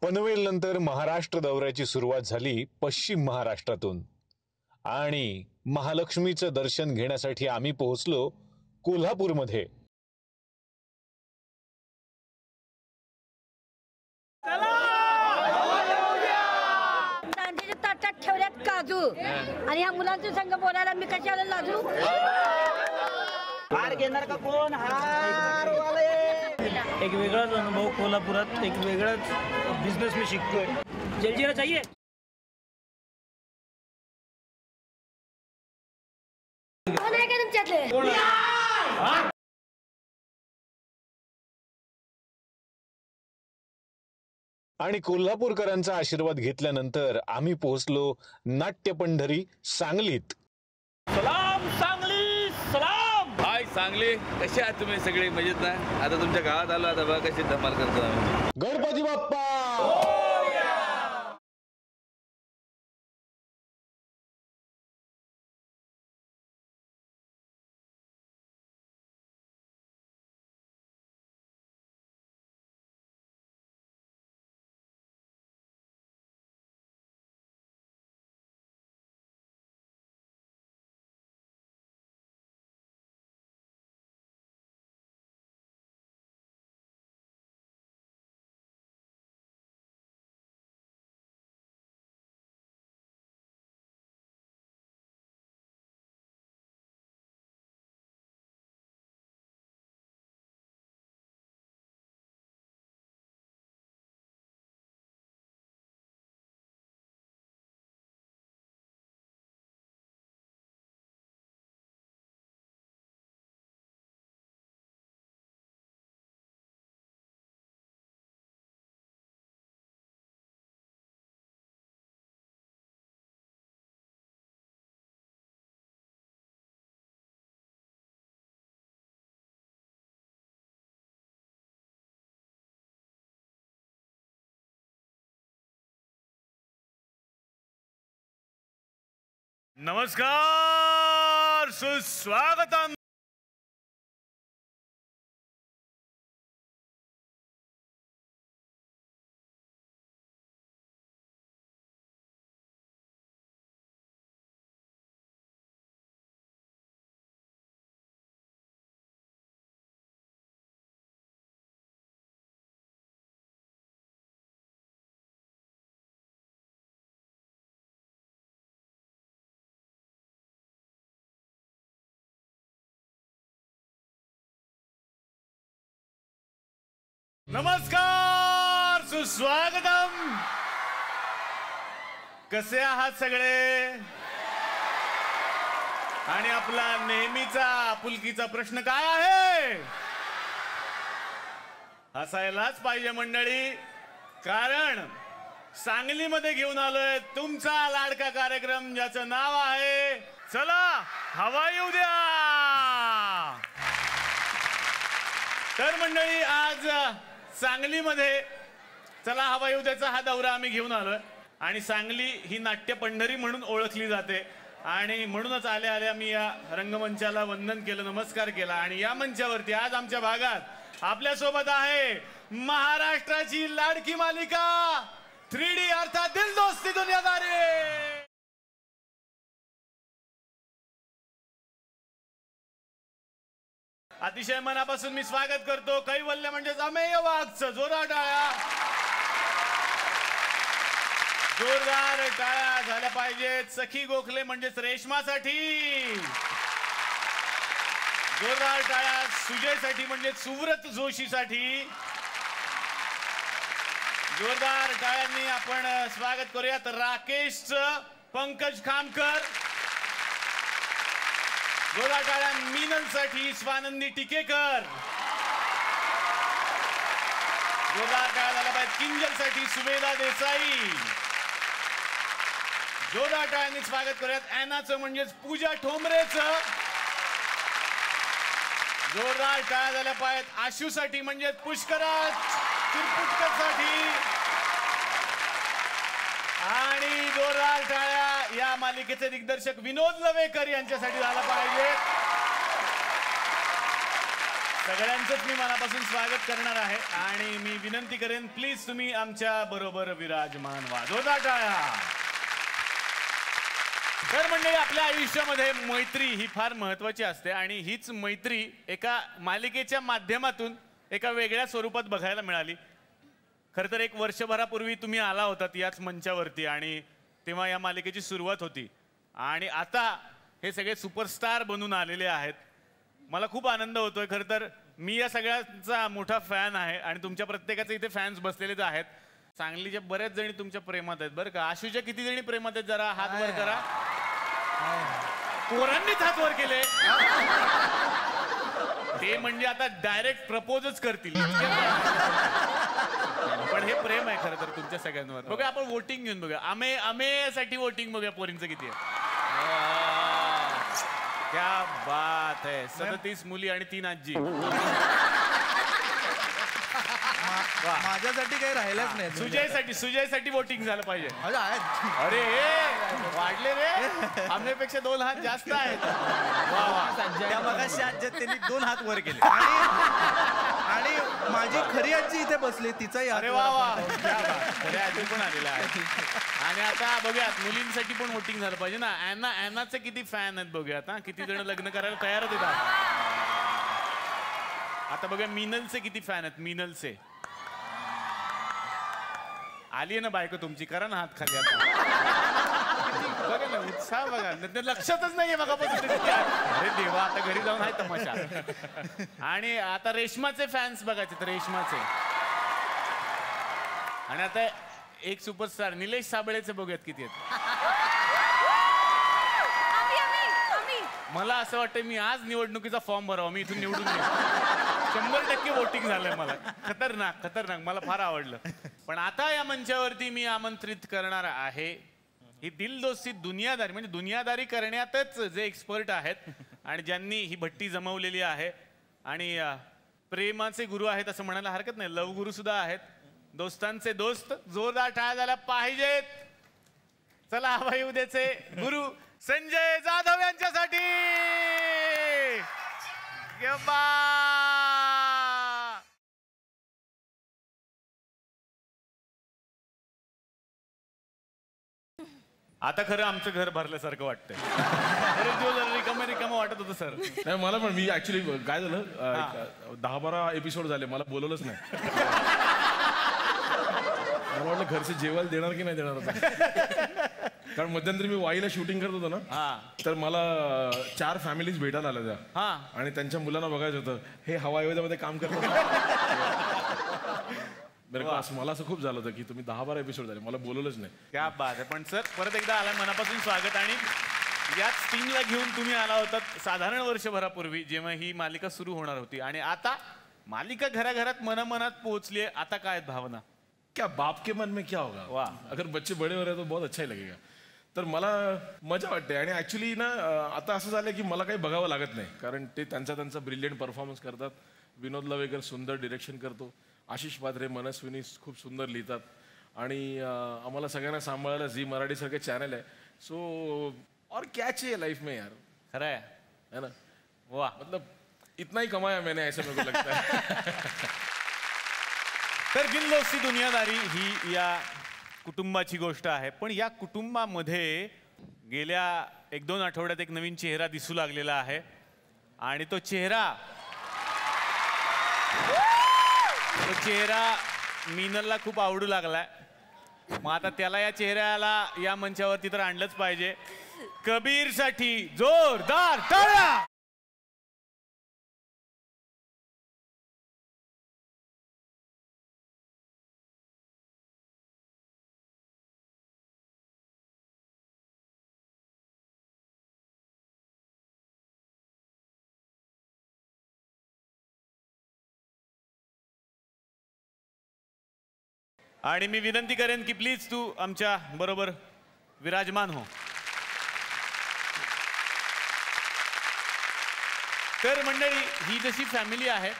पनवेल नंतर महाराष्ट्र दौऱ्याची सुरुवात झाली पश्चिम महाराष्ट्रातून आणि महालक्ष्मीचं दर्शन घेण्यासाठी आम्ही पोहोचलो कोल्हापूरमध्ये। चांदीच्या ताटात ठेवल्यात काजू आणि या मुलांच्या संग बोलायला मी कशाला लाजू? हार घेणार का कोण? हार वाले एक वेगळाच अनुभव कोल्हापुरात, एक वेगळाच बिझनेस मी शिकतोय। जलजीरा चाहिए? कोण आहे का तुमच्यातले? आणि कोल्हापूरकरांचा आशीर्वाद घेतल्यानंतर आम्ही पोहोचलो नाट्य पंढरी सांगलीत। सलाम सांगली, सलाम। हाय सांगली, कसे आहात तुम्ही सगळे? मजेत ना? आता तुमच्या गावात आलो, आता बघा कशी धमाल करतो आम्ही। गणपती बाप्पा नमस्कार, सुस्वागतम। नमस्कार, सुस्वागतम। कसे आहात सगळे? आणि आपला नेहमीचा आपुलकीचा प्रश्न काय आहे? हसायलाच पाहिजे मंडळी, कारण सांगलीमध्ये घेऊन आलोय तुमचा लाडका कार्यक्रम ज्याचं नाव आहे चला हवा येऊ द्या। तर मंडळी, आज सांगलीमध्ये चला हवा येऊ द्याचा हा दौरा आम्ही घेऊन आलोय आणि सांगली ही नाट्य पंढरी म्हणून ओळखली जाते आणि म्हणूनच आल्या आल्या मी या रंगमंचाला वंदन केलं, नमस्कार केला। आणि या मंचावरती आज आमच्या भागात आपल्या सोबत आहे महाराष्ट्राची लाडकी मालिका 3D अर्थात दिल दोस्ती दुनियादारी। अतिशय मनापासून मी स्वागत करतो कैवल्य म्हणजे अमेय वाघचं। जोरदार टाळ्या, जोरदार टाळ्या झाल्या पाहिजेत। सखी गोखले म्हणजेच रेशमासाठी, जोरदार टाळ्या सुजयसाठी म्हणजे सुव्रत जोशीसाठी। जोरदार टाळ्यांनी आपण स्वागत करूयात राकेशचं, पंकज खामकर। जोरदार टाळ्या मीनलसाठी, स्वानंदी टिकेकर। जोरदार टाळ्या झाल्या पाहिजेत किंजलसाठी, सुवेदा देसाई। जोरदार टाळ्यांनी स्वागत करूयात ॲनाचं म्हणजेच पूजा ठोंबरेचं। जोरदार टाळ्या झाल्या पाहिजेत आशूसाठी म्हणजेच पुष्कराज चिरपुटकरसाठी। आणि जोरदार टाळ्या या मालिकेचे दिग्दर्शक विनोद लवेकर यांच्यासाठी झाला पाहिजे। सगळ्यांचंच मी मनापासून स्वागत करणार आहे आणि मी विनंती करेन प्लीज तुम्ही आमच्या बरोबर विराजमान व्हा. जोरदार टाळ्या. तर मंडळी, आपल्या आयुष्यामध्ये मैत्री ही फार महत्वाची असते आणि हीच मैत्री एका मालिकेच्या माध्यमातून एका वेगळ्या स्वरूपात बघायला मिळाली. खरं तर 1 वर्षभरापूर्वी तुम्ही आला होतात याच मंचावरती आणि तेव्हा या मालिकेची सुरुवात होती आणि आता हे सगळे सुपरस्टार बनून आलेले आहेत. मला खूप आनंद होतोय. खरं तर मी या सगळ्यांचा मोठा फॅन आहे आणि तुमच्या प्रत्येकाचे इथे फॅन्स बसलेलेच आहेत. सांगलीच्या बऱ्याच जणी तुमच्या प्रेमात आहेत बरं का. आशूच्या किती जणी प्रेमात आहेत जरा हात वर करा. पोरांनीच हात वर केले. ते म्हणजे आता डायरेक्ट प्रपोजच करतील. पण हे प्रेम आहे खरं तर तुमच्या सगळ्यांवर. बघा आपण वोटिंग घेऊन बघा. आमेसाठी वोटिंग बघूया पोरींचं किती आहे. क्या बात है. 37 मुली आणि 3 आजी. माझ्यासाठी काही राहिलंच नाही. सुजयसाठी वोटिंग झालं पाहिजे. अरे वाढले रे. आम्हीपेक्षा 2 हात जास्त आहेत. त्या मगाशी आज त्यांनी 2 हात वर केले आणि माझी खरी आजी इथे बसली तिचाही. अरे वा वा. खऱ्या आजी पण आलेला आहे. आणि आता बघूयात मुलींसाठी पण वोटिंग झालं पाहिजे ना. ॲनाचे किती फॅन आहेत बघूयात. किती जण लग्न करायला तयारच येतात. आता बघा मिनलचे किती फॅन आहेत. मिनलचे आली आहे ना बायको तुमची. करा ना हात खाली. आता बघा ना उत्साह बघा. लक्षातच नाहीये बघा. अरे देवा आता घरी जाऊन आहे तमाशा. आणि आता रेशमाचे फॅन्स बघायचे तर रेशमाचे. आणि आता एक सुपरस्टार निलेश साबळेचे बघूयात किती आहेत. मला असं वाटतं मी आज निवडणुकीचा फॉर्म भरावा. मी इथून निवडून येऊ. 100% वोटिंग झालंय मला. खतरनाक. मला फार आवडलं. पण आता या मंचावरती मी आमंत्रित करणार आहे ही दिल दोस्ती दुनियादारी म्हणजे दुनियादारी करण्यातच जे एक्सपर्ट आहेत आणि ज्यांनी ही भट्टी जमवलेली आहे आणि प्रेमाचे गुरु आहेत असं म्हणायला हरकत नाही. लव गुरु सुद्धा आहेत. दोस्तांचे दोस्त. जोरदार टाळ्या झाल्या पाहिजेत. चला हवाई उद्याचे गुरु संजय जाधव यांच्यासाठी. आता खरं आमचं घर भरल्यासारखं वाटतंय. रिकामं वाटत होतं सर. नाही मला पण मी ऍक्च्युली काय झालं 10-12 एपिसोड झाले मला बोलवलंच नाही. मला वाटलं घरचे जेवायला देणार की नाही देणार होतं. कारण मध्यंतरी मी वाईला शूटिंग करत होतो ना तर मला 4 फॅमिलीज भेटायला आल्या त्या आणि त्यांच्या मुलांना बघायचं होतं. हे हवाई मध्ये काम करतात. मला असं खूप झालं होतं की तुम्ही 10-12 एपिसोड झाले मला बोलवलंच नाही. क्या बात आहे. पण सर परत एकदा आलाय मनापासून स्वागत. आणि याच टीमला घेऊन तुम्ही आला होतात साधारण वर्षभरापूर्वी जेव्हा ही मालिका सुरू होणार होती आणि आता मालिका घराघरात मनामनात पोहोचली आहे. आता काय भावना. क्या बाप के मन में क्या होगा. वाह. अगर बच्चे बड़े हो रहे तो बहुत अच्छा ही लगेगा. तर मला मजा वाटते आणि ऍक्च्युली ना आता असं झालं की मला काही बघावं लागत नाही कारण ते त्यांचा ब्रिलियंट परफॉर्मन्स करतात. विनोद लवेकर सुंदर डिरेक्शन करतो. आशिष पात्रे मनस्विनी खूप सुंदर लिहितात आणि आम्हाला सगळ्यांना सांभाळायला झी मराठी सारखे चॅनल आहे. सो और क्या चाहिए लाइफ में यार. खरं है ना. वाह. मतलब इतना ही कमाया मैंने ऐसा मेरे को लगता है. तर दिल दोस्ती दुनियादारी ही या कुटुंबाची गोष्ट आहे. पण या कुटुंबामध्ये गेल्या 1-2 आठवड्यात एक नवीन चेहरा दिसू लागलेला आहे आणि तो चेहरा मिनलला खूप आवडू लागलाय. मग आता त्याला या चेहऱ्याला या मंचावरती तर आणलंच पाहिजे. कबीरसाठी जोरदार टाळ्या. आणि मी विनंती करेन की प्लीज तू आमच्या बरोबर विराजमान हो. तर मंडळी ही जशी फॅमिली आहे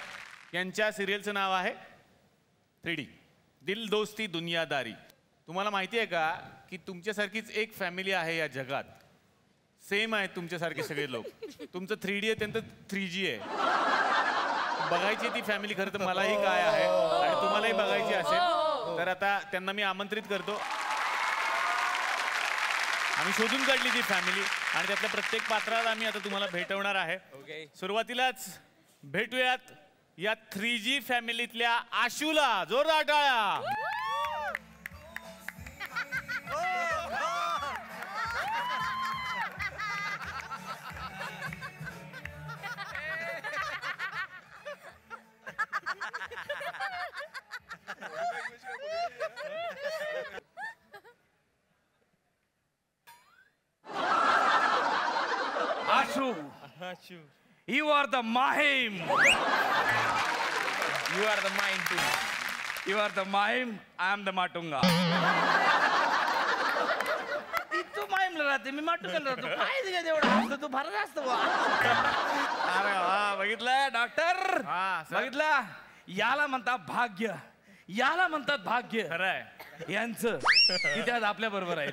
यांच्या सिरियलचं नाव आहे 3D दिल दोस्ती दुनियादारी. तुम्हाला माहिती आहे का की तुमच्यासारखीच एक फॅमिली आहे या जगात. सेम आहे तुमच्यासारखे सगळे लोक. तुमचं 3D आहे त्यांचं 3G आहे. बघायची ती फॅमिली खरं तर मलाही काय आहे आणि तुम्हालाही बघायची असेल तर आता त्यांना मी आमंत्रित करतो. आम्ही शोधून काढली ती फॅमिली आणि त्यातल्या प्रत्येक पात्राला आम्ही आता तुम्हाला भेटवणार आहे. सुरुवातीलाच भेटूयात या 3G फॅमिलीतल्या आशूला. जोरदार टाळ्या. Ashu, you are the Mahim. You are the Mahim too. You are the Mahim, I am the Matunga. तू माहीमला राहते मी माटुंगाला राहतो. काय तुझ्या तेवढं असतं तू फारच असतो. अरे वा बघितलं डॉक्टर बघितलं याला म्हणतात भाग्य याला म्हणतात भाग्य खरंय यांचं किती आज आपल्या बरोबर आहेत.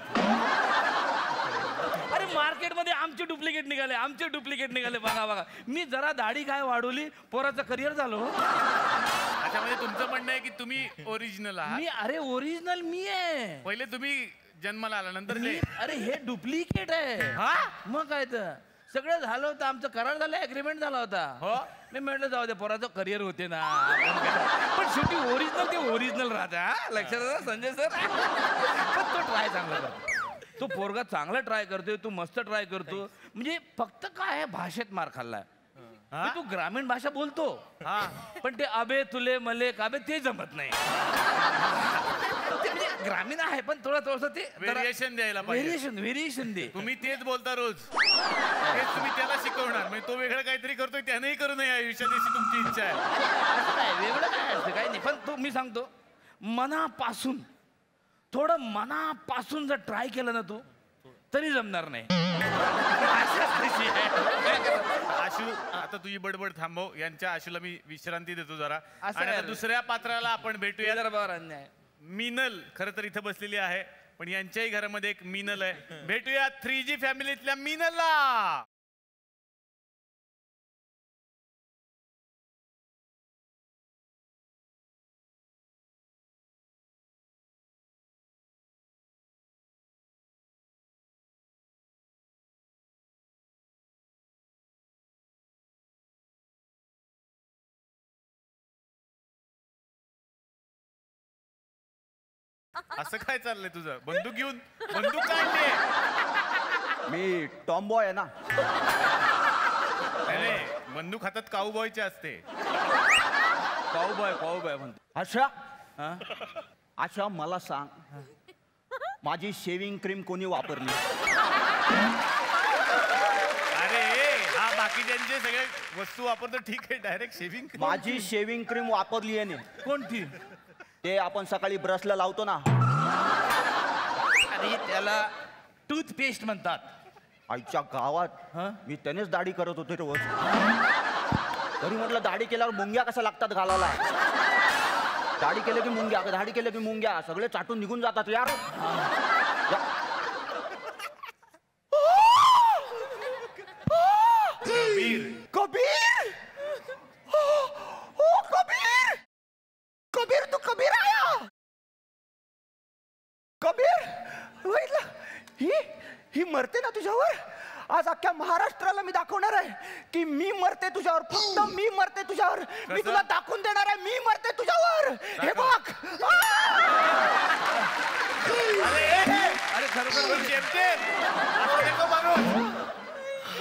अरे मार्केटमध्ये आमचे डुप्लिकेट निघाले बघा बघा. मी जरा दाढी काय वाढवली पोराचं करिअर झालो. अच्छा म्हणजे तुमचं म्हणणं आहे की तुम्ही ओरिजिनल आहात. मी अरे ओरिजिनल मी आहे. पहिले तुम्ही जन्माला आला नंतर ते अरे हे डुप्लिकेट आहे. हा मग काय तर सगळं झालं होतं आमचं करार झालं ऍग्रीमेंट झाला होता. हो मी म्हटलं जाऊ दे पोराचं करिअर होते ना पण शेवटी ओरिजिनल ते ओरिजिनल राहते. हा लक्षात आलं संजय सर. पण तो ट्राय चांगला करतो. तो पोरगा चांगला ट्राय करतोय तू मस्त ट्राय करतो. म्हणजे फक्त काय आहे भाषेत मार खाल्लाय. तू ग्रामीण भाषा बोलतो पण ते अबे तुले मले काबे ते जमत नाही. म्हणजे ग्रामीण आहे पण थोडस ते व्हेरिएशन द्यायला पाहिजे. व्हेरिएशन दे. तुम्ही तेच बोलता रोज तेच तुम्ही त्याला शिकवणार म्हणजे तो वेगळं काहीतरी करतोय त्यानेही करू नये आयुष्यात अशी तुमची इच्छा आहे. असं काय वेगळं काय असतं काही नाही. पण तो मी सांगतो मनापासून थोडं मनापासून जर ट्राय केलं ना तू तरी जमणार नाही. आशू आता तुझी बडबड थांबव. यांच्या आशूला मी विश्रांती देतो जरा. आणि आता दुसऱ्या पात्राला आपण भेटूया. मीनल खरं तर इथं बसलेली आहे पण यांच्याही घरामध्ये एक मीनल आहे. भेटूया 3G फॅमिलीतल्या मीनलला. असं काय चाललंय तुझं? बंदूक घेऊन बंदूक काढली. मी टॉम बॉय आहे ना. नाही बंदूक हातात काऊबॉयची असते. काऊबॉय म्हणतो. अच्छा मला सांग माझी शेविंग क्रीम कोणी वापरली? अरे हा बाकीच्यांचे सगळे वस्तू वापरतो ठीक आहे. डायरेक्ट शेविंग माझी शेविंग क्रीम वापरली आहे. कोणती? ते आपण सकाळी ब्रशला लावतो ना. अरे त्याला टूथपेस्ट म्हणतात. आईच्या गावात मी त्यानेच दाढी करत होते रोज. तरी म्हटलं दाढी केल्यावर मुंग्या कशा लागतात घालायला. दाढी केलं की मुंग्या दाढी केलं की मुंग्या सगळे चाटून निघून जातात यार. कबीर कबीर ओ कबीर कबीर तू कबीर आया. कबीर ही मरते ना तुझ्यावर. आज अख्ख्या महाराष्ट्राला मी दाखवणार आहे की मी मरते तुझ्यावर. फक्त मी मरते तुझ्यावर. मी तुला दाखवून देणार आहे मी मरते तुझ्यावर. हे बघ. अरे खरोखर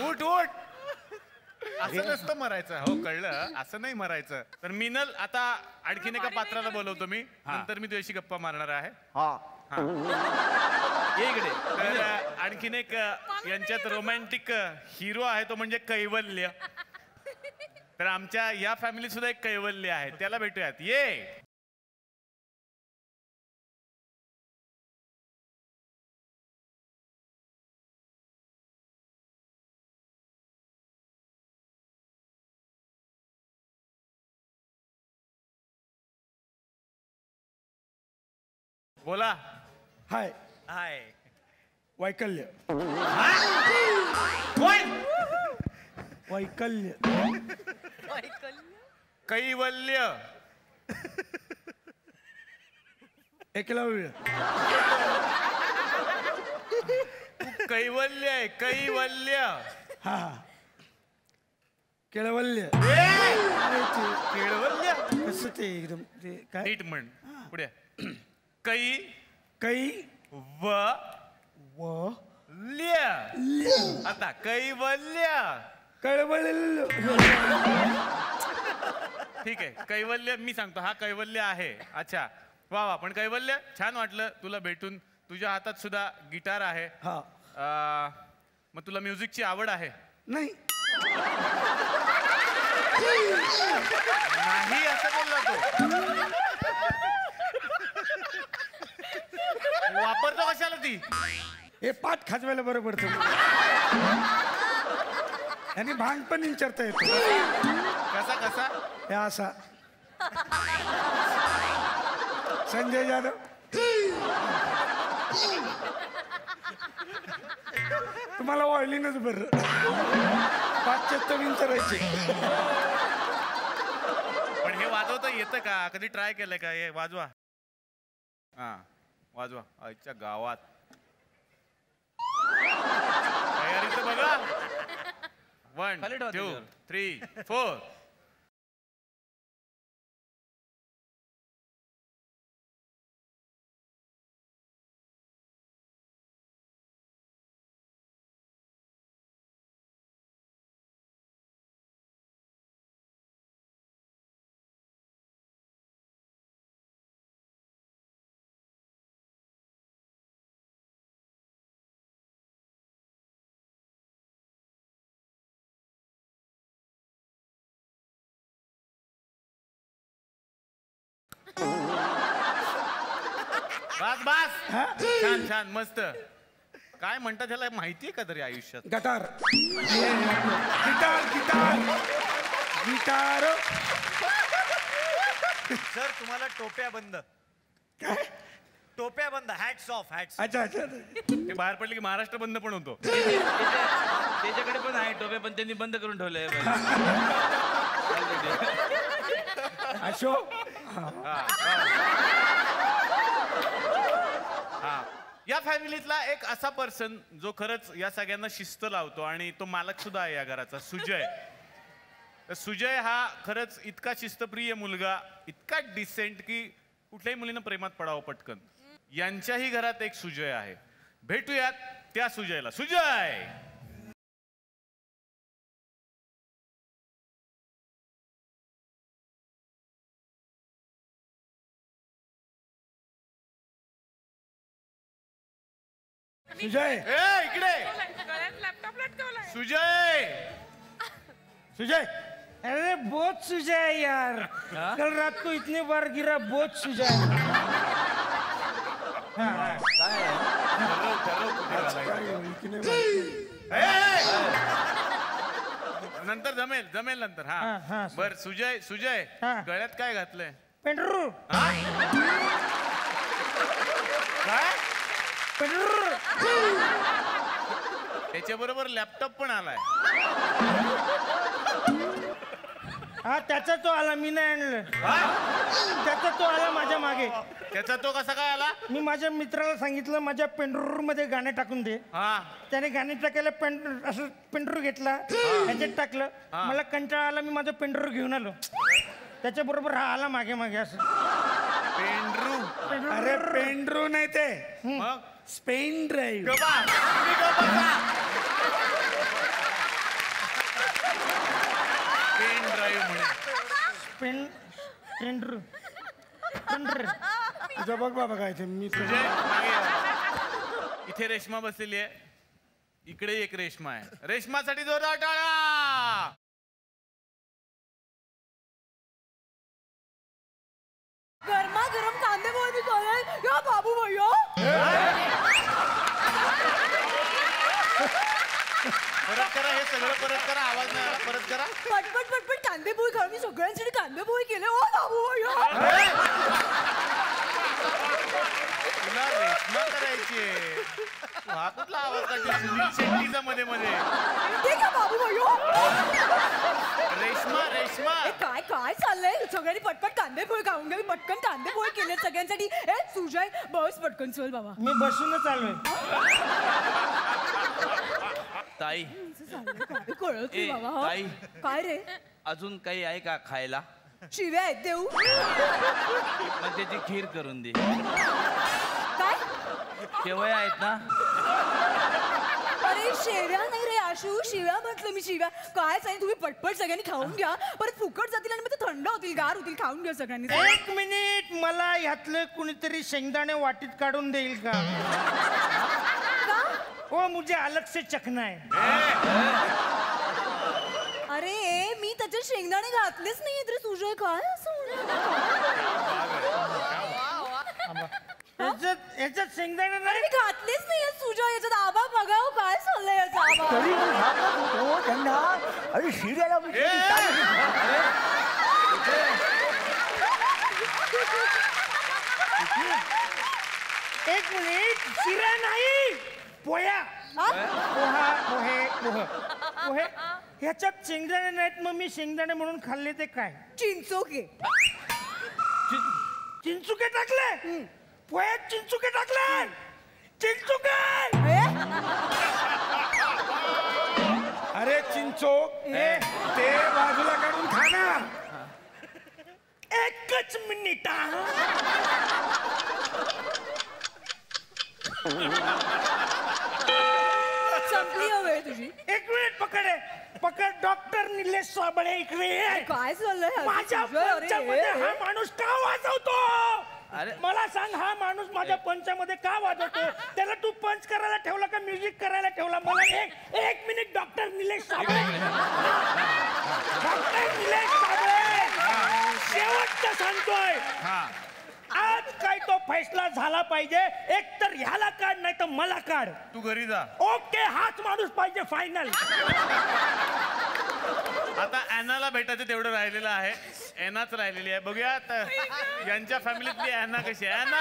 उठ उठ. असं नसतं मरायचं. हो कळलं असं नाही मरायचं. तर मिनल आता आणखीन एका पात्राला बोलवतो मी. नंतर मी तुझ्याशी गप्पा मारणार आहे. इकडे तर आणखीन एक यांच्यात रोमॅन्टिक हिरो आहे तो म्हणजे कैवल्य. तर आमच्या या फॅमिलीत सुद्धा एक कैवल्य आहे त्याला भेटूयात. ये बोला. हाय हाय वैकल्य कोण? वैकल्य कैवल्य. एकलव्य. कैवल्य आहे कैवल्य. हा केळवल्य. केळवल्य कसं ते एकदम ते काय नीट म्हण पुढे. कै कै व व ल्य. आता कैवल्य. कळवळ. ठीक आहे कैवल्य मी सांगतो हा कैवल्य आहे. अच्छा वा वा. पण कैवल्य छान वाटलं तुला भेटून. तुझ्या हातात सुद्धा गिटार आहे. हा मग तुला म्युझिकची आवड आहे? नाही नाही असं बोलला तो. वापरतो कशाला ती? हे पाठ खाजवायला बरं पडतं. आणि भांग पण विचारता येतो. कसा कसा? हे असा. संजय जाधव. तुम्हाला वायलिनच बरं. पाश्चात्य विचारायचे. पण हे वाजवता येतं का? कधी ट्राय केलंय का? हे वाजवा. हा वाजवा. आईच्या गावात तयारी तर बघा. 1 2 3 4. बस बस. छान छान मस्त. काय म्हणतात त्याला माहितीये का तरी आयुष्यात? गटार. Guitar guitar guitar. सर तुम्हाला टोप्या बंद. काय टोप्या बंद. Hats off hats. अच्छा अच्छा. ते बाहेर पडले की महाराष्ट्र बंद पण होतो. त्याच्याकडे पण आहे टोपे पण त्यांनी बंद करून ठेवलंय. अशोक. हा या फॅमिलीतला एक असा पर्सन जो खरंच या सगळ्यांना शिस्त लावतो आणि तो मालक सुद्धा आहे या घराचा, सुजय. तर सुजय हा खरंच इतका शिस्तप्रिय मुलगा, इतका डिसेंट की कुठल्याही मुलीनं प्रेमात पडावं पटकन. यांच्याही घरात एक सुजय आहे. भेटूयात त्या सुजयला. सुजय. सुजय. इकडे. सुजय. सुजय. अरे बहुत सुजय यार. कल रात को इतनी बार गिरा. बहुत सुजय. नंतर जमेल जमेल नंतर. हा बर. सुजय सुजय गळ्यात काय घातलंय? पेंडरू. काय? पेंडरू. त्याच्या बरोबर लॅपटॉप पण आलाय. हा त्याचा तो आला. मी नाही आणलं. त्याचा तो आला माझ्या मागे. त्याचा तो कसा काय आला? मी माझ्या मित्राला सांगितलं माझ्या पेंडरूर मध्ये गाणे टाकून दे. त्याने गाणे टाकायला असं पेंडरू घेतला, त्याच्यात टाकलं. मला कंटाळा आला. मी माझं पेंडरू घेऊन आलो. त्याच्या बरोबर हा आला मागे मागे असं. पेंडरू. अरे पेंडरू नाही ते, स्पेन ड्राईव्ह. पेन ड्राईव्ह म्हणे. पेंडरू. तुझं बघ बाबा काय ते. मी तुझे इथे रेश्मा बसलेली आहे. इकडे एक रेश्मा आहे. रेश्मासाठी जोरदार टाळ्या. गरमागरम कांदे पोहे या बाबू भैया. परत करा हे सगळं. परत करा. आवाज नाही आला. परत करा. पटपट पटपट कांदे पोहे खाऊ. मी सगळ्यांसाठी कांदे पोहे केले. ओ बाबू भैया. तुला रेश्मा करायची. हा कुठला आवाज काढतो सुनील शेट्टीचा मध्ये मध्ये ते का बाबू भयो रेश्मा रेश्मा काय काय चाललंय सगळ्यांनी पटपट कांदे पोहे खाऊन घ्या पटकन कांदे पोहे केले सगळ्यांसाठी ए सुजय बस पटकन चल बाबा मी बसूनच आलोय. ताई काय कळत ए, नाही बाबा ताई. हं? काय रे अजून काही आहे का खायला शिव्या आहेत देऊ मग त्याची खीर करून दे काय शेवया आहेत ना अरे शेव्या नाही रे आशू शिव्या म्हटलं मी शिव्या काय सांग तुम्ही पटपट सगळ्यांनी खाऊन घ्या परत फुकट जातील आणि मग ते थंड होतील गार होतील खाऊन घ्या सगळ्यांनी 1 मिनिट मला ह्यातलं कुणीतरी शेंगदाणे वाटीत काढून देईल का? हो मुझे अलग से चखना है. अरे मी त्याच्यात शेंगदाणे घातलेच नाहीये तरी सुजय काय ह्याच्यात शेंगदाणे नाही. मी घातलेच नाहीये सुजय याच्यात आबा बघाव काय चाललंय याचा आबा तरी हो त्यांना अरे शिर्याला एक मिनिट शिरा नाही पोया पोहा पोहे ह्याच्यात शेंगदाणे नाहीत मग मी शेंगदाणे म्हणून खाल्ले ते काय? चिंचोके चिंचुके टाकले पोह्यात चिंचुके टाकले चिंचुके. अरे चिंचोक ते बाजूला काढून खा ना. एकच मिनिट संपली वेळ तुझी. 1 मिनिट पकड डॉक्टर निलेश साबळे इकडे ये. काय चाललंय माझ्या पंचामध्ये हा माणूस का वाजवतो? अरे. मला सांग हा माणूस माझ्या पंचामध्ये का वाजवतो? त्याला तू पंच करायला ठेवला का म्युझिक करायला ठेवला? मला एक minute doctor Nilesh Sable doctor Nilesh Sable शेवटचं सांगतोय आज काय तो फैसला झाला पाहिजे. एक तर ह्याला काढ नाही तर मला काढ. तू घरी जा. ओके हाच माणूस पाहिजे फायनल. आता ॲनाला भेटायचं तेवढं राहिलेलं आहे. एनाच राहिलेली आहे. बघूया आता यांच्या फॅमिलीतली ॲना कशी आहे. Anna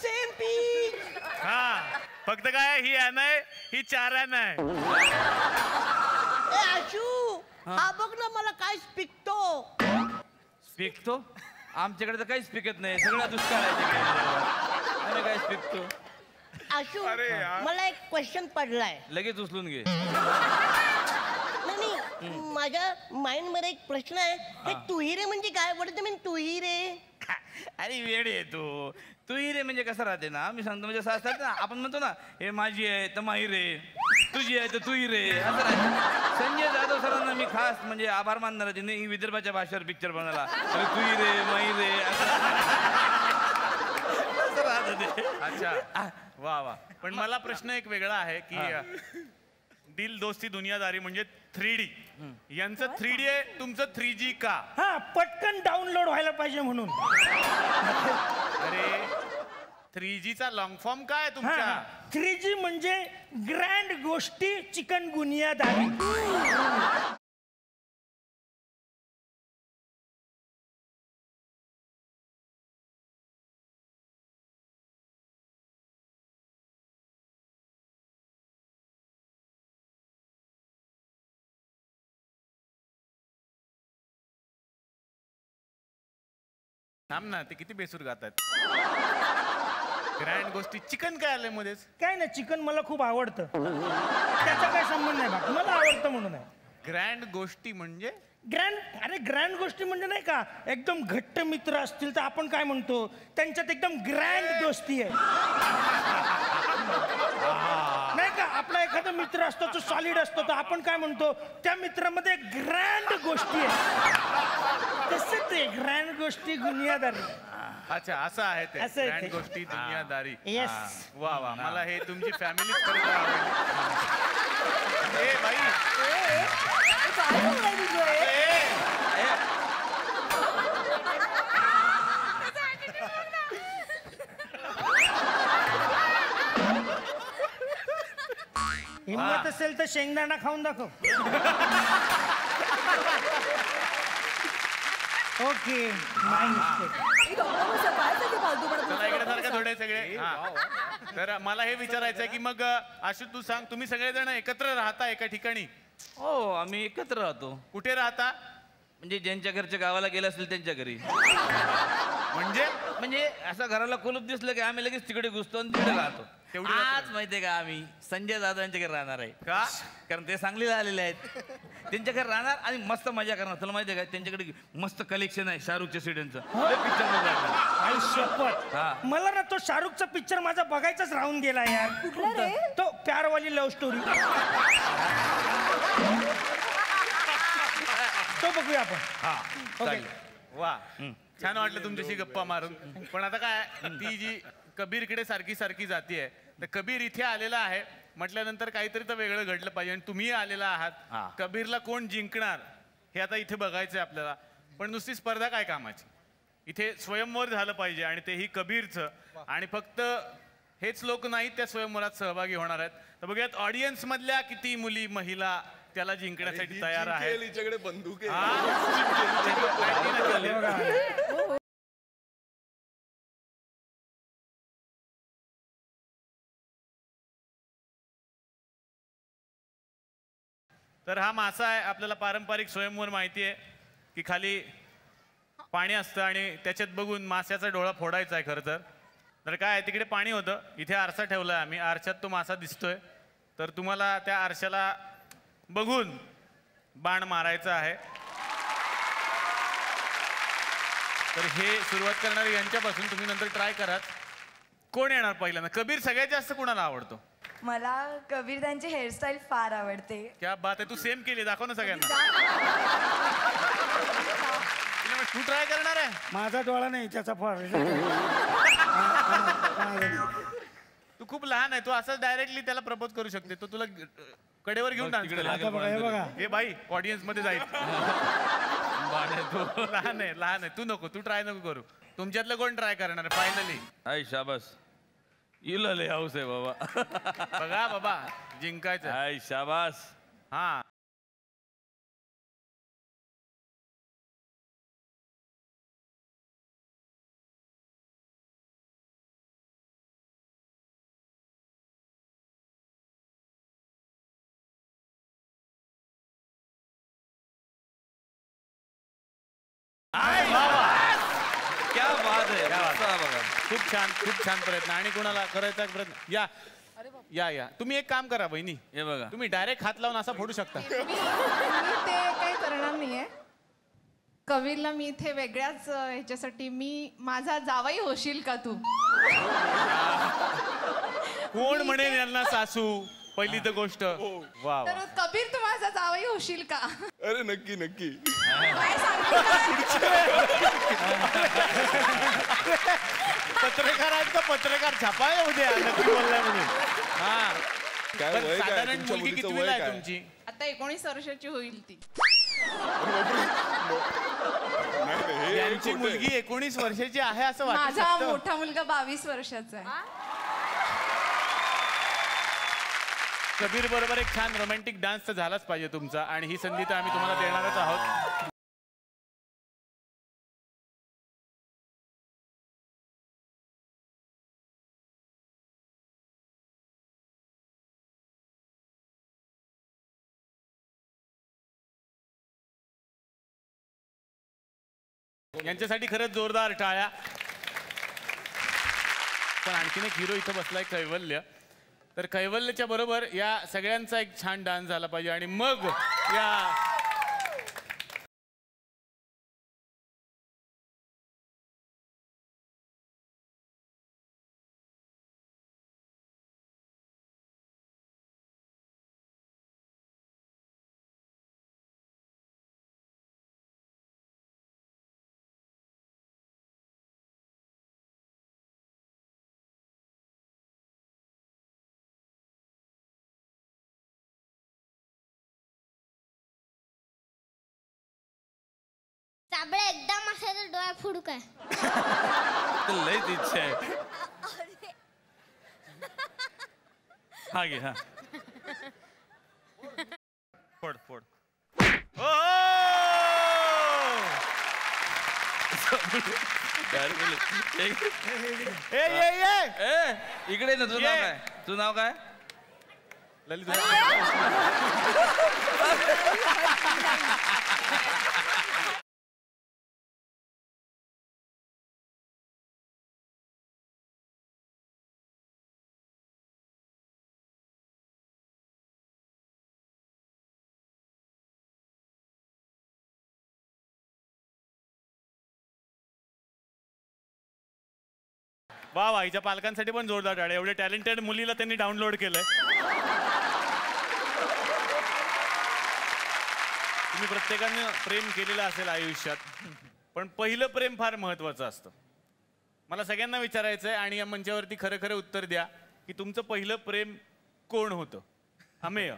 same peach. हा फक्त काय ही ॲना आहे ही 4 ॲना आहे. आशू हा बघ ना मला काय पिकतो. पिकतो आमच्याकडे तर काहीच पिकत नाही सगळा दुष्काळ आहे तिकडे. आम्ही काहीच पिकतो. आशू मला एक क्वेश्चन पडलाय लगेच उचलून घे. नाही माझ्या माइंड मध्ये एक प्रश्न आहे. हे तुहिरे म्हणजे काय? व्हॉट मीन तुहिरे? अरे वेळ आहे तू हिरे म्हणजे कसं राहते ना मी सांगतो म्हणजे असं असतं ना आपण म्हणतो ना हे माझी आहे तर माही रे तुझी आहे तर तू रे असं राहते. संजय जाधव सरांना मी खास म्हणजे आभार मानणार आहे ही विदर्भाच्या भाषेवर पिक्चर बनवला अरे तू रे माही रे असं राहत ते. अच्छा वा वा. पण मला प्रश्न एक वेगळा आहे की दिल दोस्ती दुनियादारी म्हणजे 3D यांचं 3D आहे तुमचं 3G का? हा पटकन डाउनलोड व्हायला पाहिजे म्हणून. अरे 3Gचा लॉंग फॉर्म काय आहे तुमच्या? 3G म्हणजे ग्रँड गोष्टी चिकन गुनियादारी. थांब ना ते किती बेसूर गातात. ग्रँड गोष्टी चिकन काय आलंय मध्येच? काय नाही चिकन मला खूप आवडतं त्याचा काय संबंध नाही बाकी मला आवडतं म्हणून आहे. ग्रँड गोष्टी म्हणजे ग्रँड गोष्टी म्हणजे नाही का एकदम घट्ट मित्र असतील तर आपण काय म्हणतो त्यांच्यात एकदम ग्रँड दोस्ती आहे नाही का. आपला एखादा मित्र असतो तो सॉलिड असतो तर आपण काय म्हणतो त्या मित्रामध्ये ग्रँड गोष्टी आहे. तसे ते ग्रँड गोष्टी दुनियादारी. अच्छा असं आहे ते असं आहे ग्रँड ते. गोष्टी दुनियादारी. Yes. हा, वा वा मला हे तुमची फॅमिलीच खरं आवडली. ए बाई काय बोलताय तुझं हे? हिंमत असेल तर शेंगदाणा खाऊन दाखव. ओके चला इकडे सारखं थोडे सगळे. तर मला हे विचारायचं आहे की मग आशु तू सांग, तुम्ही सगळेजण एकत्र राहता एका ठिकाणी? हो आम्ही एकत्र राहतो. कुठे राहता? म्हणजे ज्यांच्या घरच्या गावाला गेलं असेल त्यांच्या घरी. म्हणजे असं घराला कुलूप दिसलं की आम्ही लगेच तिकडे घुसतो आणि तिकडे राहतो. आज माहितीये का आम्ही संजय दादांच्या घरी राहणार आहे. का? कारण ते सांगलीला आलेले आहेत. त्यांच्या घरी राहणार आणि मस्त मजा करणार. तुला माहितीये का त्यांच्याकडे मस्त कलेक्शन आहे शाहरुखच्या सीड्यांचं. पिक्चर मला ना तो शाहरुखचा पिक्चर माझा बघायचाच राहून गेला यार. तो प्यारवाली लव्ह स्टोरी तो बघूया आपण. वा छान वाटलं तुमच्याशी गप्पा मारून. पण आता काय ती जी कबीरकडे सारखी सारखी जातीये, तर कबीर इथे आलेला आहे म्हटल्यानंतर काहीतरी तर वेगळं घडलं पाहिजे. आणि तुम्ही आलेला आहात. कबीरला कोण जिंकणार हे आता इथे बघायचंय आपल्याला. पण नुसती स्पर्धा काय कामाची, इथे स्वयंवर झालं पाहिजे आणि तेही कबीरचं. आणि फक्त हेच लोक नाहीत त्या स्वयंवरात सहभागी होणार आहेत. तर बघूयात ऑडियन्स मधल्या किती मुली महिला त्याला जिंकण्यासाठी तयार आहेत. हिच्याकडे बंदूक तर हा मासा आहे. आपल्याला पारंपरिक स्वयंवर माहिती आहे की खाली पाणी असतं आणि त्याच्यात बघून माशाचा डोळा फोडायचा आहे खरं तर काय तिकडे पाणी होतं. इथे आरसा ठेवलाय आम्ही. आरशात तो मासा दिसतोय. तर तुम्हाला त्या आरशाला बघून बाण मारायचा आहे. तर हे सुरुवात करणारे यांच्यापासून तुम्ही नंतर ट्राय करा. कोण येणार पहिल्यांदा? कबीर सगळ्यात जास्त कोणाला आवडतो? मला कबीर त्यांची हेअरस्टाईल फार आवडते. क्या बात आहे. तू सेम केली, दाखव ना सगळ्यांना. तू ट्राय करणार आहे? माझा डोळा नाही त्याचा फार. तू खूप लहान आहे. तू असं डायरेक्टली त्याला प्रपोज करू शकते. तो तुला कडेवर घेऊन डान्स करेल. हे बाई ऑडियन्स मध्ये जाईल. लहान आहे लहान आहे. तू नको, तू ट्राय नको करू. तुमच्यातलं कोण ट्राय करणार आहे फायनली? आई शाबास. इला लय हाऊस आहे बाबा. बघा बाबा जिंकायचं. आई शाबास. हा क्या बात आहे. बघा खूप छान प्रयत्न. आणि कोणाला करायचा प्रयत्न? या या या तुम्ही एक काम करा बहिणी. हे बघा तुम्ही डायरेक्ट हात लावून असा फोडू शकता. मी ते काही करणार नाहीये. कबीरला मी इथे वेगळ्याच ह्याच्यासाठी माझा जावाई होशील का तू? कोण म्हणेल यांना सासू? पहिली तर गोष्ट. वा तर कबीर तू माझा जावाई होशील का? अरे नक्की नक्की. पत्रकारांचा पत्रकार छापाय उद्या नक्की बोललाय म्हणून. हा काय साधारण मुलगी कितवीला आहे तुमची? आता 19 वर्षाची होईल ती. यांची मुलगी 19 वर्षाची आहे असं वाटतं. माझा मोठा मुलगा 22 वर्षाचा आहे. कबीर बरोबर एक छान रोमॅन्टिक डान्स तर झालाच पाहिजे तुमचा. आणि ही संधी तर आम्ही तुम्हाला देणारच आहोत. यांच्यासाठी खरंच जोरदार टाळ्या. पण आणखीन एक हिरो इथं बसलाय कैवल्य. तर कैवल्यच्या बरोबर या सगळ्यांचा एक छान डान्स झाला पाहिजे. आणि मग या साबळे एकदम असायचं डोळा फोडू काय? लयच इच्छा आहे. हा घे. हा फोड फोड इकडे ना तुझं नाव काय? तुझं नाव काय? ललित वा वा, हिच्या पालकांसाठी पण जोरदार टाळ्या. एवढे टॅलेंटेड मुलीला त्यांनी डाउनलोड केलंय. तुम्ही प्रत्येकाने प्रेम केलेलं असेल आयुष्यात, पण पहिलं प्रेम फार महत्वाचं असतं. मला सगळ्यांना विचारायचंय आणि या मंचावरती खरं खरं उत्तर द्या की तुमचं पहिलं प्रेम कोण होतं? अमेय,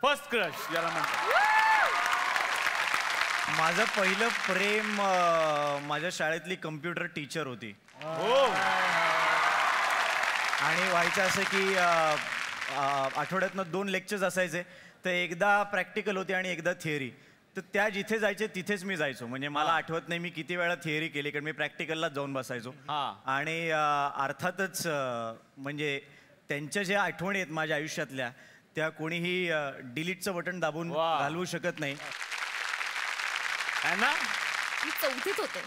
फर्स्ट क्रश याला म्हणतात. माझं पहिलं प्रेम माझ्या शाळेतली कम्प्युटर टीचर होती. आणि व्हायचं असं की आठवड्यातनं 2 लेक्चर्स असायचे, तर एकदा प्रॅक्टिकल होती आणि एकदा थिअरी. तर त्या जिथे जायचे तिथेच मी जायचो. म्हणजे मला आठवत नाही मी किती वेळा थिअरी केली, कारण मी प्रॅक्टिकललाच जाऊन बसायचो. आणि अर्थातच म्हणजे त्यांच्या ज्या आठवणी आहेत माझ्या आयुष्यातल्या, त्या कोणीही डिलीटचं बटन दाबून घालवू शकत नाही. मी 4थीत होते.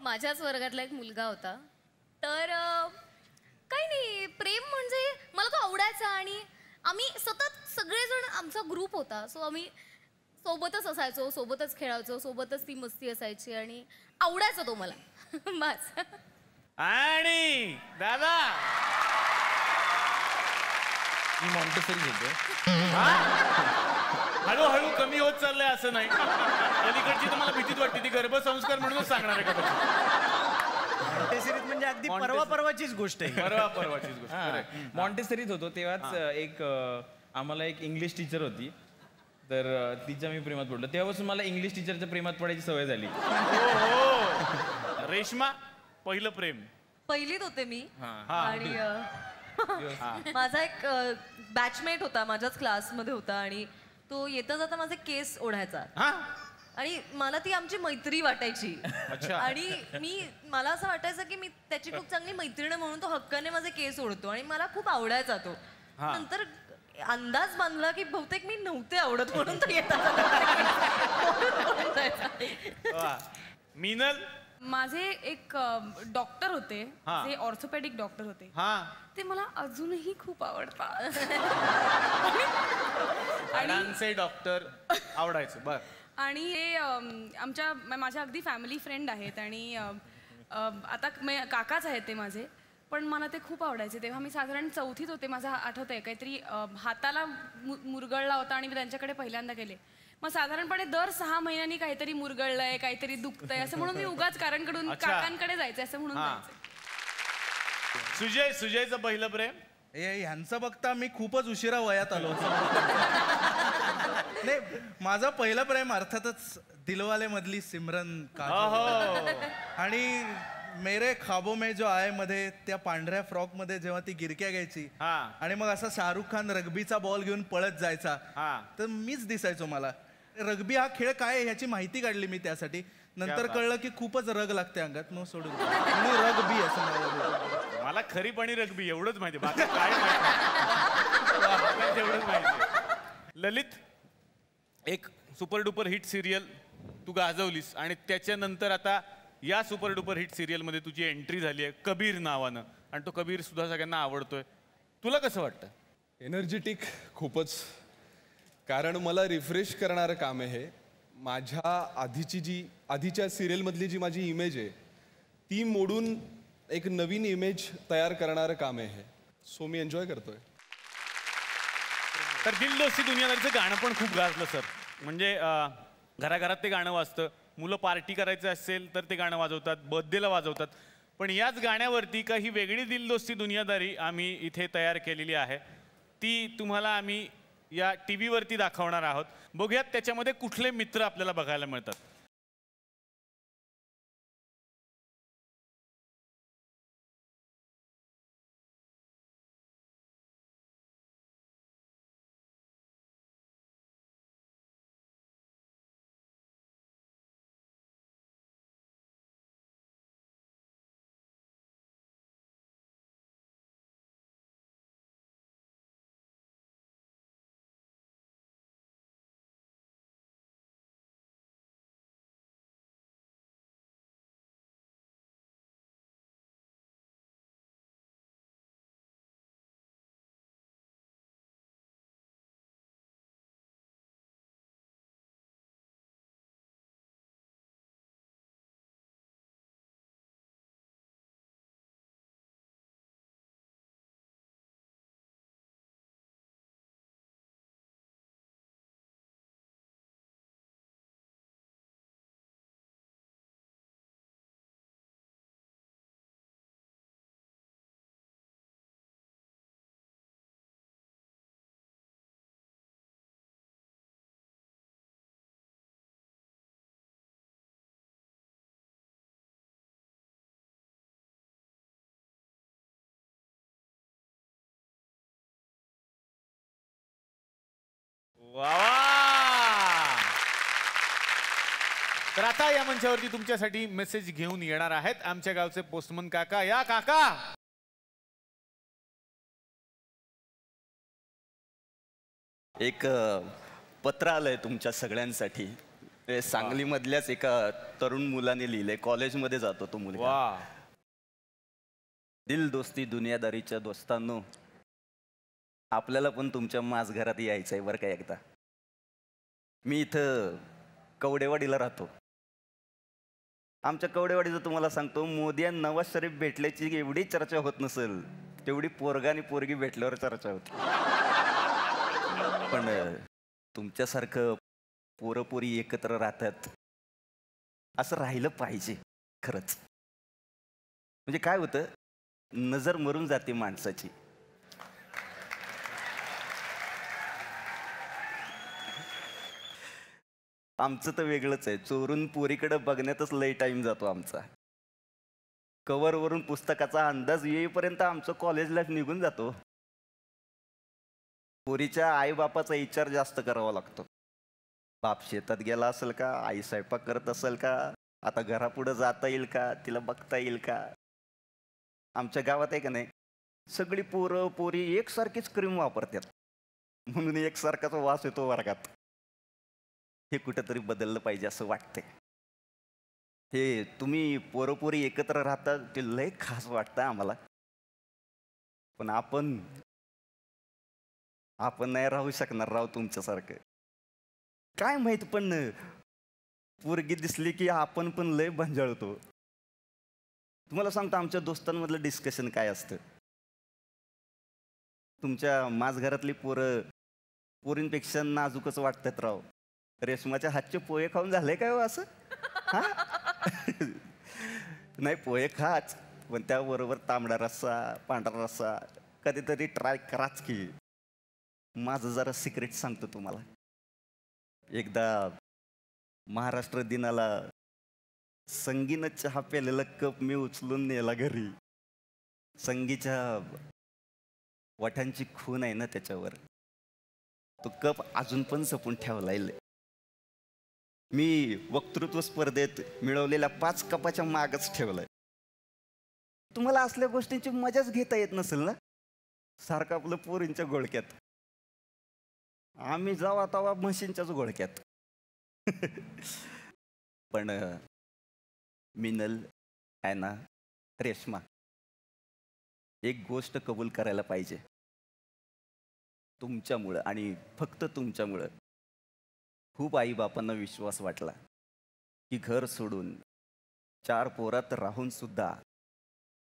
माझ्याच वर्गातला एक मुलगा होता. तर काही नाही, प्रेम म्हणजे मला तो आवडायचा आणि आम्ही सतत सगळेजण, आमचा ग्रुप होता, सो आम्ही सोबतच असायचो, सोबतच खेळायचो, सोबतच ती मस्ती असायची आणि आवडायचा तो मला. बस. आणि दादा मी मॉन्टेसरी होतो. हळूहळू कमी होत चाललंय असं नाही. अलीकडची तर मला भीतीच वाटते, ती गर्भसंस्कार म्हणूनच सांगणार आहे का? मॉन्टेसरीत म्हणजे अगदी परवाचीच गोष्ट आहे. परवाचीच गोष्ट. मॉन्टेसरीत होतो तेव्हाच एक आम्हाला एक इंग्लिश टीचर होती, तर तिच्या मी प्रेमात पडलो. तेव्हापासून मला इंग्लिश टीचरच्या प्रेमात पडायची सवय झाली. रेश्मा, पहिलं प्रेम? पहिलीत होते मी. आणि माझा एक बॅचमेट होता, माझ्याच क्लासमध्ये होता आणि तो येता जाता माझे केस ओढायचा आणि मला ती आमची मैत्री वाटायची. आणि मला असं वाटायचं की मी त्याची खूप चांगली मैत्रीण म्हणून तो हक्काने माझे केस ओढतो आणि मला खूप आवडायचा तो. नंतर अंदाज बांधला की बहुतेक मी नव्हते आवडत म्हणून तो येता जाता. मीनल? माझे एक डॉक्टर होते, ते ऑर्थोपेडिक डॉक्टर होते. ते मला अजूनही खूप आवडतात. आणि डॉक्टर आवडायचं. बर. आणि हे माझ्या अगदी फॅमिली फ्रेंड आहेत आणि आता काकाच आहेत ते माझे, पण मला ते खूप आवडायचे. तेव्हा मी साधारण 4थीत होते. माझा आठवतंय काहीतरी हाताला मुरगळला होता आणि मी त्यांच्याकडे पहिल्यांदा गेले. मग साधारणपणे दर 6 महिन्यांनी काहीतरी मुरगळलंय, काहीतरी दुखतंय असं म्हणून मी उगाच काकांकडून जायचं असं म्हणून जायचं. सुजयचं पहिलं प्रेम? ह्यांचं बघता मी खूपच उशिरा वयात आलो. नाही, माझं पहिलं प्रेम अर्थातच दिलवाले मधली सिमरन काजोल. आणि मेरे खाबो में जो आय मध्ये त्या पांढऱ्या फ्रॉक मध्ये जेव्हा ती गिरक्या घ्यायची आणि मग असा शाहरुख खान रग्बीचा बॉल घेऊन पळत जायचा, तर मीच दिसायचो. मला रग्बी हा खेळ काय आहे ह्याची माहिती काढली मी त्यासाठी. नंतर कळलं की खूपच रग लागते अंगात, मग सोडून रग्बी असं नाव. मला खरीपणी रग्बी एवढंच माहिती, बाकी काय एवढंच माहिती. ललित, एक सुपर डुपर हिट सिरियल तू गाजवलीस आणि त्याच्यानंतर आता या सुपर डुपर हिट सिरियल मध्ये तुझी एंट्री झाली आहे कबीर नावानं, आणि तो कबीर सुद्धा सगळ्यांना आवडतोय. तुला कसं वाटतं? एनर्जेटिक खूपच, कारण मला रिफ्रेश करणारं काम आहे हे. माझ्या आधीच्या सिरियलमधली जी माझी इमेज आहे ती मोडून एक नवीन इमेज तयार करणारं काम आहे हे. सो मी एन्जॉय करतोय. तर दिल दोस्ती दुनियादारीचं गाणं पण खूप गाजलं सर. म्हणजे घराघरात ते गाणं वाजतं, मुलं पार्टी करायचं असेल तर ते गाणं वाजवतात, बर्थडेला वाजवतात. पण याच गाण्यावरती काही वेगळी दिल दोस्ती दुनियादारी आम्ही इथे तयार केलेली आहे. ती तुम्हाला आम्ही या TV वरती दाखवणार आहोत. बघूयात त्याच्यामध्ये कुठले मित्र आपल्याला बघायला मिळतात. वा वा. तर आता या मंचावरती तुमच्यासाठी मेसेज घेऊन येणार आहेत आमच्या गावचे पोस्टमन काका. या काका. एक पत्र आलंय तुमच्या सगळ्यांसाठी. ते सांगलीमधल्याच एका तरुण मुलाने लिहिलंय. कॉलेजमध्ये जातो तो मुलगा. दिल दोस्ती दुनियादारीच्या दोस्तांनो, आपल्याला पण तुमच्या माझघरात यायचंय बरं का एकदा. मी इथं कवडेवाडीला राहतो. आमच्या कवडेवाडीचं तुम्हाला सांगतो, मोदी आणि नवाज शरीफ भेटल्याची एवढी चर्चा होत नसेल तेवढी पोरगा आणि पोरगी भेटल्यावर चर्चा होती. पण तुमच्यासारखं पोरपोरी एकत्र राहतात असं राहिलं पाहिजे खरंच. म्हणजे काय होतं, नजर मरून जाते माणसाची. आमचं तर वेगळंच आहे. चोरून पोरीकडे बघण्यातच लई टाइम जातो आमचा. कव्हरवरून पुस्तकाचा अंदाज येईपर्यंत आमचं कॉलेज लाईफ निघून जातो. पोरीच्या आईबापाचा विचार जास्त करावा लागतो. बाप शेतात गेला असेल का, आई स्वयंपाक करत असेल का, आता घरापुढं जाता येईल का, तिला बघता येईल का. आमच्या गावात आहे का नाही, सगळी पोरं पोरी एकसारखीच क्रीम वापरतात म्हणून एकसारखाच वास येतो वर्गात. हे कुठंतरी बदललं पाहिजे असं वाटतंय. हे तुम्ही पोरपोरी एकत्र राहता ते लय खास वाटतं आम्हाला. पण आपण नाही राहू शकणार राव तुमच्यासारखं. काय माहित, पण पोरगी दिसली की आपण पण लय भंजाळतो. तुम्हाला सांगतो आमच्या दोस्तांमधलं डिस्कशन काय असतं. तुमच्या माझघरातली पोरींपेक्षा नाजूकच वाटतात राव. रेशमाच्या हातचे पोहे खाऊन झाले काय हो असं? नाही, पोहे खाच, पण त्याबरोबर तांबडा रस्सा, पांढरा रस्सा कधीतरी ट्राय कराच की. माझं जरा सिक्रेट सांगतो तुम्हाला. एकदा महाराष्ट्र दिनाला संगीनं चहा प्यालेला कप मी उचलून नेला घरी. संगीच्या वठांची खून आहे ना त्याच्यावर, तो कप अजून पण जपून ठेवलाय. मी वक्तृत्व स्पर्धेत मिळवलेल्या 5 कपाच्या मागच ठेवलाय. तुम्हाला असल्या गोष्टींची मजाच घेता येत नसेल ना. सारखं आपलं पोरींच्या घोळक्यात, आम्ही जावा तवा म्हशींच्याच घोळक्यात. पण मिनल, ॲना, रेश्मा, एक गोष्ट कबूल करायला पाहिजे. तुमच्यामुळं आणि फक्त तुमच्यामुळं खूप आईबापांना विश्वास वाटला की घर सोडून 4 पोरात राहून सुद्धा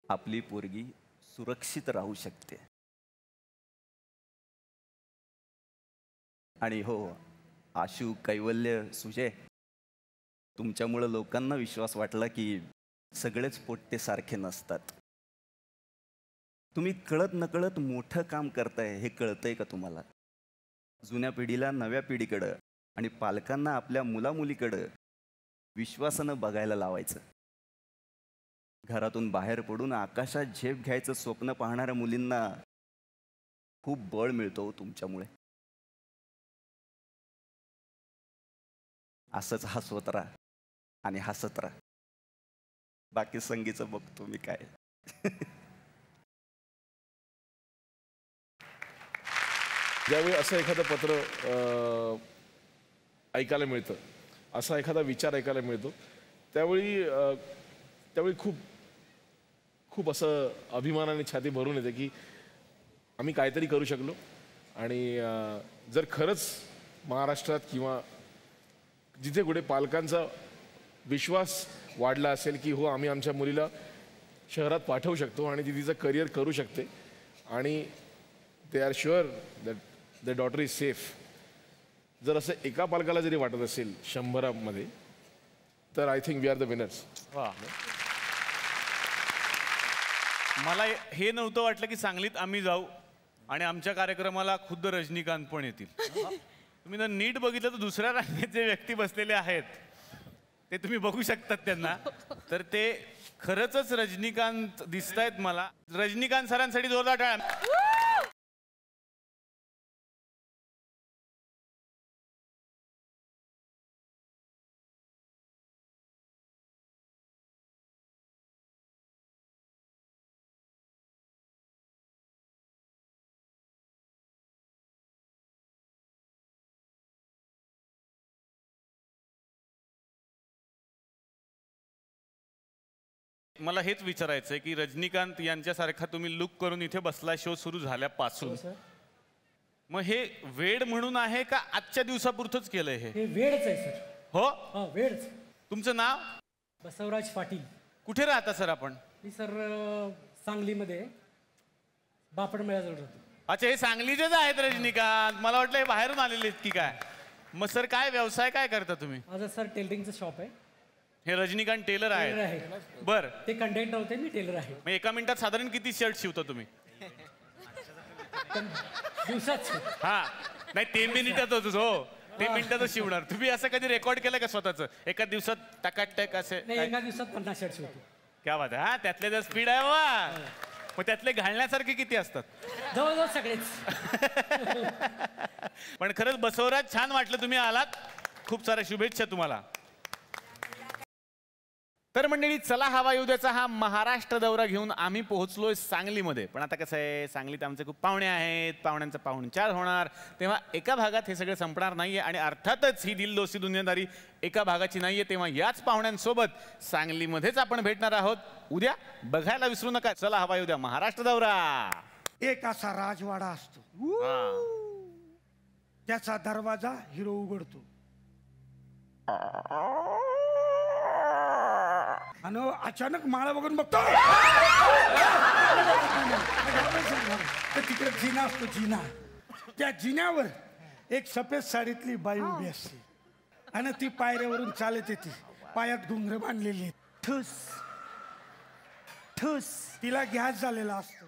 आपली पोरगी सुरक्षित राहू शकते. आणि हो, आशू, कैवल्य, सुजय, तुमच्यामुळं लोकांना विश्वास वाटला की सगळेच पोट्टे सारखे नसतात. तुम्ही कळत नकळत मोठं काम करताय हे कळतंय का तुम्हाला? जुन्या पिढीला नव्या पिढीकडं आणि पालकांना आपल्या मुलामुलीकडं विश्वासानं बघायला लावायचं. घरातून बाहेर पडून आकाशात झेप घ्यायचं स्वप्न पाहणाऱ्या मुलींना खूप बळ मिळतो तुमच्यामुळे. असंच हसवत राहा आणि हसत राहा. बाकी संगीचं बघतो मी काय. ज्यावेळी असं एखादं पत्र ऐकायला मिळतं, असा एखादा विचार ऐकायला मिळतो, त्यावेळी खूप असं अभिमानाने छाती भरून येते की आम्ही काहीतरी करू शकलो. आणि जर खरंच महाराष्ट्रात किंवा जिथे कुठे पालकांचा विश्वास वाढला असेल की हो, आम्ही आमच्या मुलीला शहरात पाठवू शकतो आणि ती तिचं करिअर करू शकते आणि they are sure that the daughter is safe, जर असं एका पालकाला जरी वाटत असेल 100 तर I think we are the winners. मला हे नव्हतं वाटलं की सांगलीत आम्ही जाऊ आणि आमच्या कार्यक्रमाला खुद्द रजनीकांत पण येतील. तुम्ही जर नीट बघितलं तर दुसऱ्या रांगेत जे व्यक्ती बसलेले आहेत ते तुम्ही बघू शकतात त्यांना, तर ते खरंच रजनीकांत दिसतायत मला. रजनीकांत सरांसाठी जोरदार टाळ्या. मला हेच विचारायचंय की रजनीकांत यांच्यासारखा तुम्ही लुक करून इथे बसला शो सुरू झाल्यापासून मग हे वेड म्हणून आहे का आजच्या दिवसापुरतच केलंय हे वेडच आहे सर. हो वेडच. तुमचं नाव? बसवराज पाटील. कुठे राहता सर आपण? मी सर सांगलीमध्ये बापड मेळ्याजवळ राहतो. अच्छा, हे सांगलीचेच आहेत रजनीकांत. मला वाटलं हे बाहेरून आलेले आहेत की काय. मग सर काय व्यवसाय काय करता तुम्ही? माझं सर टेलरिंगचं शॉप आहे. हे रजनीकांत टेलर आहे. बर, ते कंटेंट होते, मी टेलर आहे. मग एका मिनिटात साधारण किती शर्ट शिवता तुम्ही? दिवसात. हा नाही, ते मिनिटातच. हो, ते मिनिटातच शिवणार. तुम्ही असं कधी रेकॉर्ड केलं का स्वतःचं एका दिवसात टकाटक असे? एका दिवसात 50 शर्ट शिवतो. क्या बात आहे. हा, त्यातले जर स्पीड आहे वा. मग त्यातले घालण्यासारखे किती असतात? जवळजवळ सगळेच. पण खरंच बसवराज, छान वाटलं तुम्ही आलात. खूप साऱ्या शुभेच्छा तुम्हाला. तर मंडळी, चला हवा येऊ द्याचा हा महाराष्ट्र दौरा घेऊन आम्ही पोहोचलोय सांगलीमध्ये. पण आता कसं आहे, सांगलीत आमचे खूप पाहुणे आहेत, पाहुण्यांचा पाहुणचार होणार, तेव्हा एका भागात हे सगळं संपणार नाहीये. आणि अर्थातच ही दिलदोस्ती दुनियादारी एका भागाची नाहीये. तेव्हा याच पाहुण्यांसोबत सांगलीमध्येच आपण भेटणार आहोत उद्या. बघायला विसरू नका. चला हवा येऊ द्या महाराष्ट्र दौरा. एक असा राजवाडा असतो, त्याचा दरवाजा हिरो उघडतो आणि अचानक माळा बघून बघतो तर तिकडे जिना असतो. जिना, त्या जिन्यावर एक सफेद साडीतली बाई उभी असते आणि ती पायऱ्यावरून चालत येते. पायात घुंगरं बांधलेली. ठुस ठुस तिला गॅस झालेला असतो.